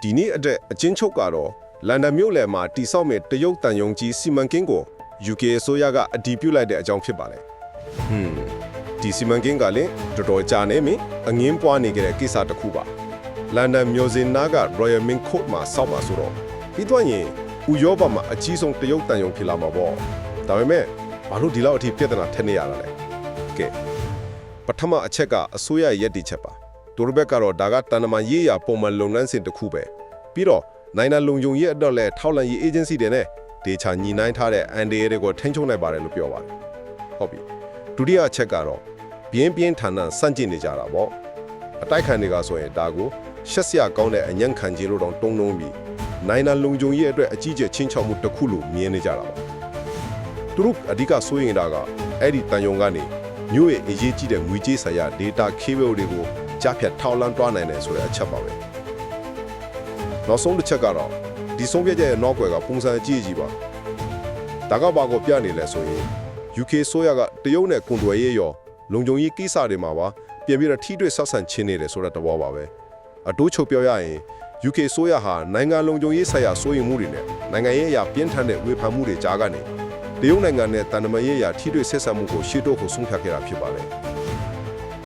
ဒီနေ့အချင်းချုပ်ကတော့လန်ဒန်မြို့လယ်မှာတိဆောက်မဲ့တရုတ်တန်ယုံကြီးစီမံကိန်းကို UK အစိုးရကအတည်ပြုလိုက်တဲ့အကြောင်းဖြစ်ပါလေဒီစီမံကိန်းကလည်းတော်တော်ကြာနေပြီအငင်းပွားနေကြတဲ့ကိစ္စတစ်ခုပါလန်ဒန်မြို့စင်နာက Royal Mink Court မှာစောက်ပါဆိုတော့ပြီးတော့ရင်ဥရောပမှာအကြီးဆုံးတရုတ်တန်ယုံဖြစ်လာမှာပေါ့ဒါပေမဲ့ဘာလို့ဒီလောက်အထိပြဿနာထက်နေရတာလဲကဲပထမအချက်ကအစိုးရရဲ့ရည်တည်ချက်ပါဒိုရဘက်ကတော့ဒါကတန်တမာရေးရပုံမှန်လုပ်ငန်းစဉ်တစ်ခုပဲပြီးတော့နိုင်ငံလုံခြုံရေးအတွက်လည်းထောက်လှမ်းရေး agency တွေနဲ့ဒေချာညီနိုင်ထားတဲ့ NDA တွေကိုထိန်းချုပ်နိုင်ပါတယ်လို့ပြောပါတယ်ဟုတ်ပြီဒုတိယအချက်ကတော့ပြင်းပြင်းထန်ထန်စန့်ကျင်နေကြတာပေါ့အတိုက်ခံတွေကဆိုရင်ဒါကိုရှက်စရာကောင်းတဲ့အညံ့ခံခြင်းလို့တော့တုံးလုံးပြီးနိုင်ငံလုံခြုံရေးအတွက်အကြီးကျယ်ချင်းချောက်မှုတစ်ခုလို့မြင်နေကြတာပါသူတို့အဓိကစိုးရင်တာကအဲ့ဒီတန်ယုံကနေမြို့ရဲ့အရေးကြီးတဲ့ငွေကြေးဆိုင်ရာ data cable တွေကိုကြားဖြတ်ထောက်လှမ်းတွားနိုင်တယ်ဆိုတဲ့အချက်ပါပဲနောက်ဆုံးတစ်ချက်ကတော့ဒီဆုံးဖြတ်ချက်ရဲ့နောက်ွယ်ကပုံစံအကြီးကြီးပါဒါကဘာကိုပြနေလဲဆိုရင် UK ဆိုရကတရုတ်နဲ့ကွန်တွယ်ရေးရောလုံခြုံရေးကိစ္စတွေမှာပါပြင်ပြီးတော့ထိတွေ့ဆက်ဆံချင်းနေတယ်ဆိုတဲ့သဘောပါပဲအတိုးချုပ်ပြောရရင် UK ဆိုရဟာနိုင်ငံလုံခြုံရေးဆိုင်ရာစိုးရိမ်မှုတွေနဲ့နိုင်ငံရေးအရာပြင်းထန်တဲ့ဝေဖန်မှုတွေကြားကနေတရုတ်နိုင်ငံနဲ့တန်တမာရေးအရာထိတွေ့ဆက်ဆံမှုကိုရှေ့တော့ကိုဆုံးဖြတ်ခဲ့တာဖြစ်ပါတယ်